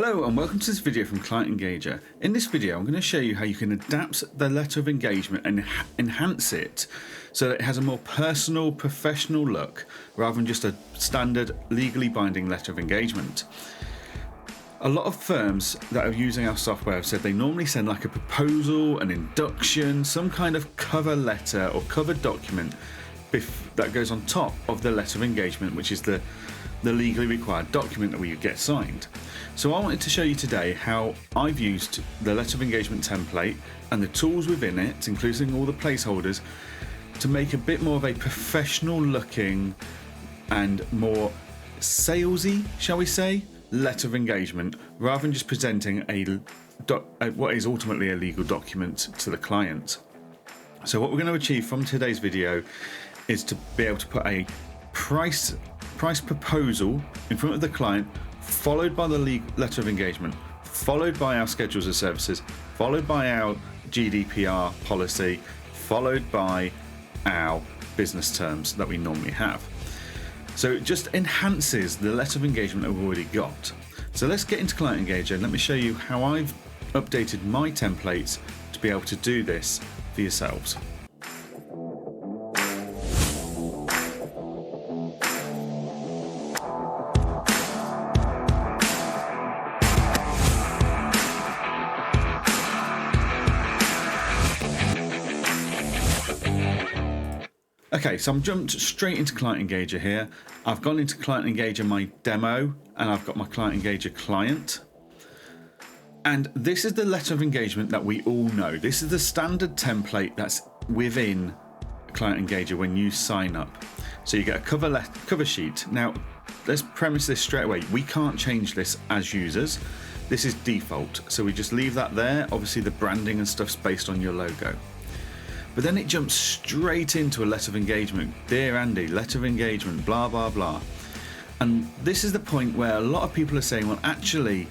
Hello and welcome to this video from Client Engager. In this video I'm going to show you how you can adapt the letter of engagement and enhance it so that it has a more personal, professional look rather than just a standard legally binding letter of engagement. A lot of firms that are using our software have said they normally send like a proposal, an induction, some kind of cover letter or cover document that goes on top of the letter of engagement, which is the legally required document that we get signed. So I wanted to show you today how I've used the letter of engagement template and the tools within it, including all the placeholders, to make a bit more of a professional looking and more salesy, shall we say, letter of engagement, rather than just presenting what is ultimately a legal document to the client. So what we're going to achieve from today's video is to be able to put a price proposal in front of the client, followed by the letter of engagement, followed by our schedules of services, followed by our GDPR policy, followed by our business terms that we normally have. So it just enhances the letter of engagement that we've already got. So let's get into Client Engager and let me show you how I've updated my templates to be able to do this for yourselves. Okay, so I'm jumped straight into Client Engager here. I've gone into Client Engager my demo and I've got my Client Engager client. And this is the letter of engagement that we all know. This is the standard template that's within Client Engager when you sign up. So you get a cover sheet. Now, let's premise this straight away. We can't change this as users. This is default. So we just leave that there. Obviously the branding and stuff's based on your logo. But then it jumps straight into a letter of engagement. Dear Andy, letter of engagement, blah, blah, blah. And this is the point where a lot of people are saying, well, actually,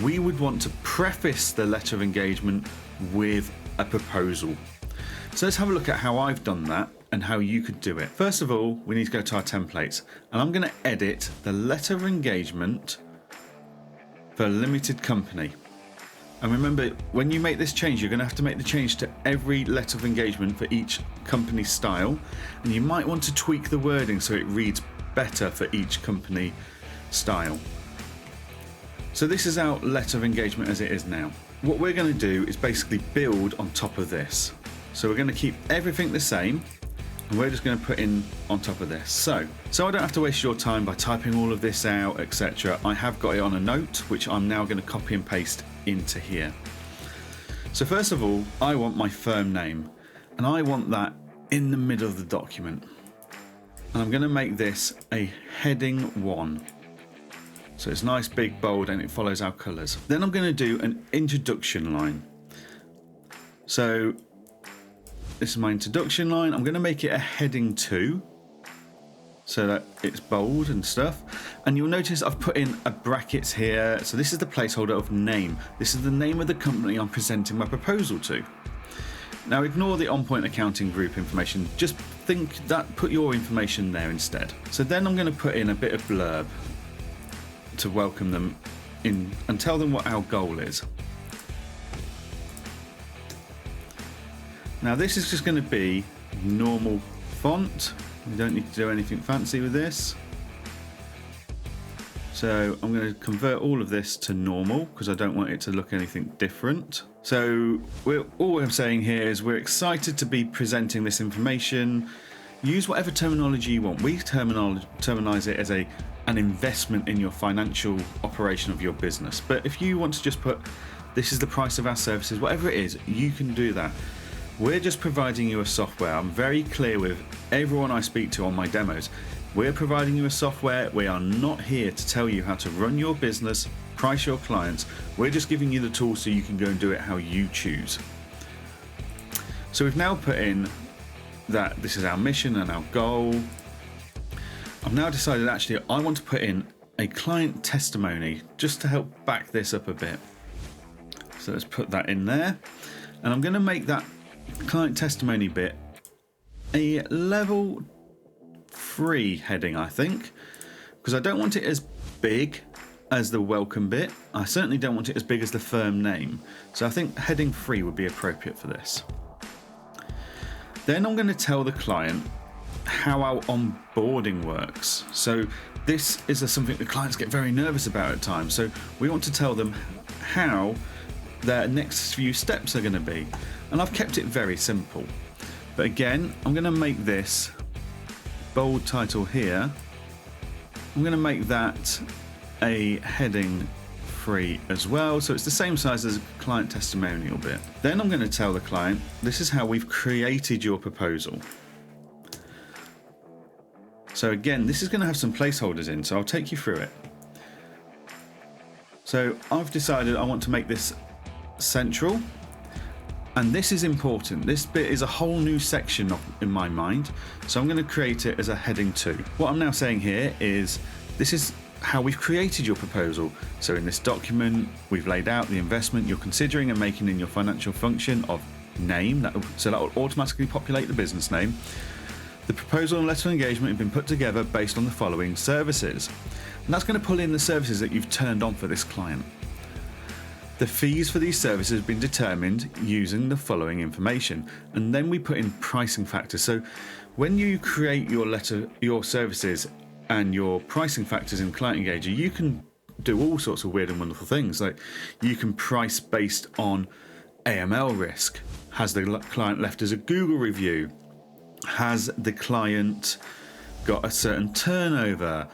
we would want to preface the letter of engagement with a proposal. So let's have a look at how I've done that and how you could do it. First of all, we need to go to our templates. And I'm going to edit the letter of engagement for a limited company. And remember, when you make this change, you're going to have to make the change to every letter of engagement for each company style. And you might want to tweak the wording so it reads better for each company style. So this is our letter of engagement as it is now. What we're going to do is basically build on top of this. So we're going to keep everything the same. And we're just going to put in on top of this. So I don't have to waste your time by typing all of this out, etc. I have got it on a note, which I'm now going to copy and paste into here. So first of all, I want my firm name, and I want that in the middle of the document. And I'm going to make this a heading 1. So it's nice, big, bold, and it follows our colors. Then I'm going to do an introduction line. So this is my introduction line. I'm going to make it a heading 2 so that it's bold and stuff. And you'll notice I've put in a brackets here. So this is the placeholder of name. This is the name of the company I'm presenting my proposal to. Now ignore the On-Point Accounting Group information. Just put your information there instead. So then I'm going to put in a bit of blurb to welcome them in and tell them what our goal is. Now this is just going to be normal font. We don't need to do anything fancy with this. So I'm going to convert all of this to normal because I don't want it to look anything different. So all I'm saying here is we're excited to be presenting this information. Use whatever terminology you want. We terminize it as an investment in your financial operation of your business. But if you want to just put, this is the price of our services, whatever it is, you can do that. We're just providing you a software. I'm very clear with everyone I speak to on my demos. We're providing you a software. We are not here to tell you how to run your business, price your clients. We're just giving you the tools so you can go and do it how you choose. So we've now put in that this is our mission and our goal. I've now decided actually I want to put in a client testimony just to help back this up a bit. So let's put that in there. And I'm going to make that client testimony bit a level 3 heading, I think, because I don't want it as big as the welcome bit. I certainly don't want it as big as the firm name. So I think heading 3 would be appropriate for this. Then I'm going to tell the client how our onboarding works. So this is something that clients get very nervous about at times. So we want to tell them how their next few steps are going to be. And I've kept it very simple. But again, I'm going to make this bold title here. I'm going to make that a heading 3 as well, so it's the same size as a client testimonial bit. Then I'm going to tell the client, this is how we've created your proposal. So again, this is going to have some placeholders in, so I'll take you through it. So I've decided I want to make this central, and this is important. This bit is a whole new section in my mind, so I'm going to create it as a heading 2. What I'm now saying here is, this is how we've created your proposal. So in this document, we've laid out the investment you're considering and making in your financial function of name, so that will automatically populate the business name. The proposal and letter of engagement have been put together based on the following services. And that's going to pull in the services that you've turned on for this client. The fees for these services have been determined using the following information. And then we put in pricing factors. So when you create your services and your pricing factors in Client Engager, you can do all sorts of weird and wonderful things. Like you can price based on AML risk. Has the client left us a Google review? Has the client got a certain turnover?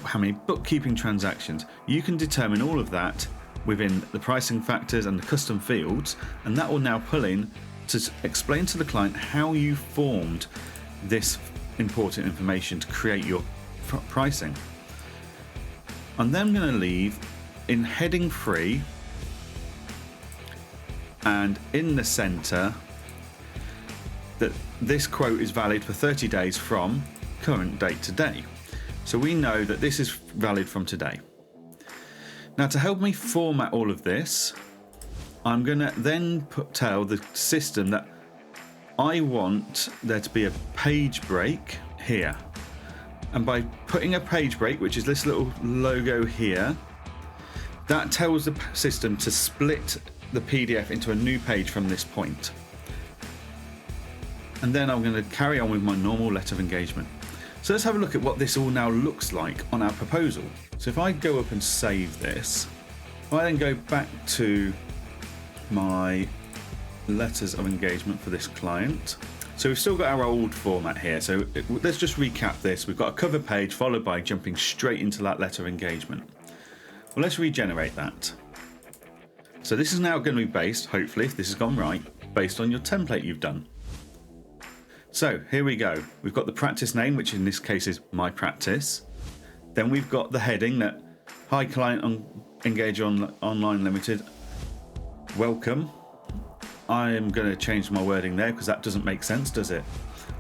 How many bookkeeping transactions? You can determine all of that within the pricing factors and the custom fields, and that will now pull in to explain to the client how you formed this important information to create your pricing. And then I'm going to leave in heading 3 and in the center that this quote is valid for 30 days from current date today. So we know that this is valid from today. Now, to help me format all of this, I'm going to then tell the system that I want there to be a page break here. And by putting a page break, which is this little logo here, that tells the system to split the PDF into a new page from this point. And then I'm going to carry on with my normal letter of engagement. So let's have a look at what this all now looks like on our proposal. So if I go up and save this, if I then go back to my letters of engagement for this client. So we've still got our old format here. So let's just recap this. We've got a cover page followed by jumping straight into that letter of engagement. Well, let's regenerate that. So this is now going to be based, hopefully, if this has gone right, based on your template you've done. So here we go. We've got the practice name, which in this case is My Practice. Then we've got the heading that, Hi Client Engager Online Limited, welcome. I am going to change my wording there because that doesn't make sense, does it?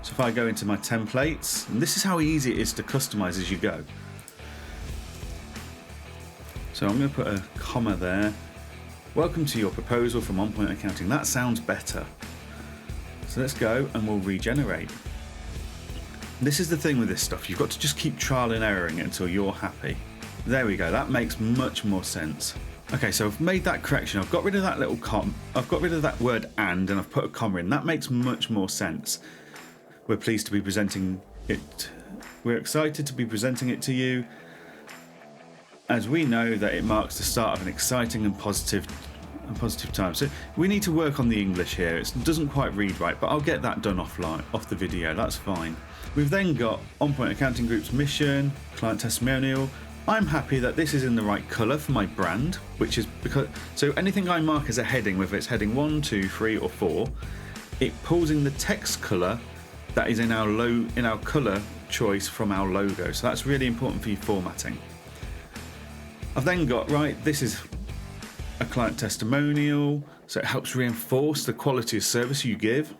So if I go into my templates, and this is how easy it is to customize as you go. So I'm going to put a comma there. Welcome to your proposal from On Point Accounting. That sounds better. So let's go and we'll regenerate. This is the thing with this stuff. You've got to just keep trial and erroring it until you're happy. There we go. That makes much more sense. Okay, so I've made that correction. I've got rid of that little I've got rid of that word and I've put a comma in. That makes much more sense. We're pleased to be presenting it. We're excited to be presenting it to you, as we know that it marks the start of an exciting and positive time. So we need to work on the English here. It doesn't quite read right, but I'll get that done off the video. That's fine. We've then got On Point Accounting Group's mission, client testimonial. I'm happy that this is in the right color for my brand, which is because, so anything I mark as a heading, whether it's heading 1, 2, 3 or 4, it pulls in the text color that is in our color choice from our logo. So that's really important for your formatting. I've then got, this is a client testimonial, so it helps reinforce the quality of service you give.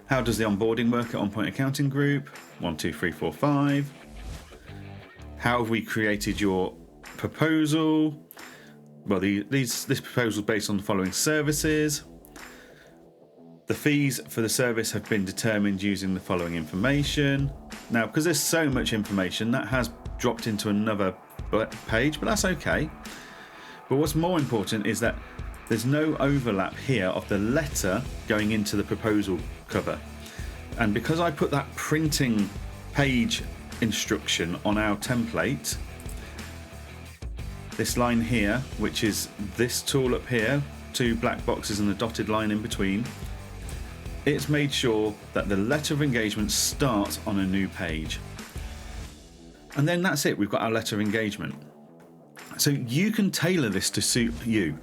How does the onboarding work at On Point Accounting Group? 1, 2, 3, 4, 5. How have we created your proposal? Well, this proposal is based on the following services. The fees for the service have been determined using the following information. Now, because there's so much information, that has dropped into another page, but that's okay. But what's more important is that there's no overlap here of the letter going into the proposal cover. And because I put that printing page instruction on our template, this line here, which is this tool up here, 2 black boxes and the dotted line in between, it's made sure that the letter of engagement starts on a new page. And then that's it, we've got our letter of engagement. So you can tailor this to suit you.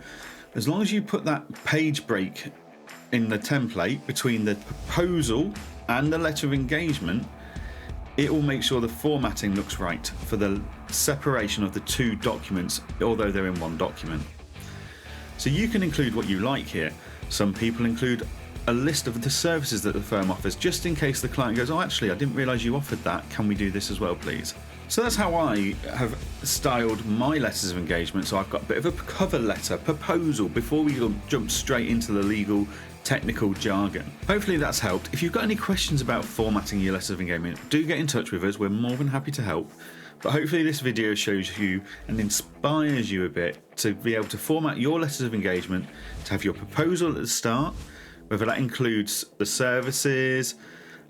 As long as you put that page break in the template between the proposal and the letter of engagement, it will make sure the formatting looks right for the separation of the 2 documents, although they're in one document. So you can include what you like here. Some people include a list of the services that the firm offers, just in case the client goes, oh, actually, I didn't realize you offered that. Can we do this as well, please? So that's how I have styled my letters of engagement. So I've got a bit of a cover letter proposal before we jump straight into the legal technical jargon. Hopefully that's helped. If you've got any questions about formatting your letters of engagement, do get in touch with us. We're more than happy to help. But hopefully this video shows you and inspires you a bit to be able to format your letters of engagement to have your proposal at the start, whether that includes the services,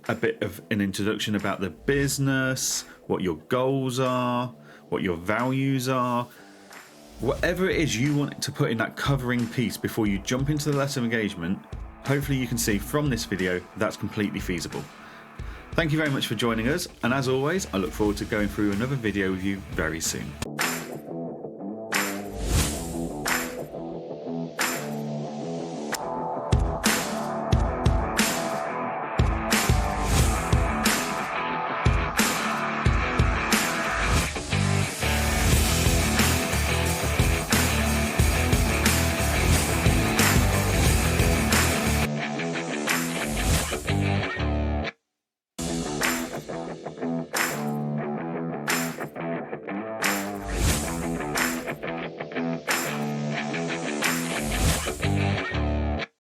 a bit of an introduction about the business, what your goals are, what your values are, whatever it is you want to put in that covering piece before you jump into the letter of engagement. Hopefully you can see from this video that's completely feasible. Thank you very much for joining us, and as always, I look forward to going through another video with you very soon.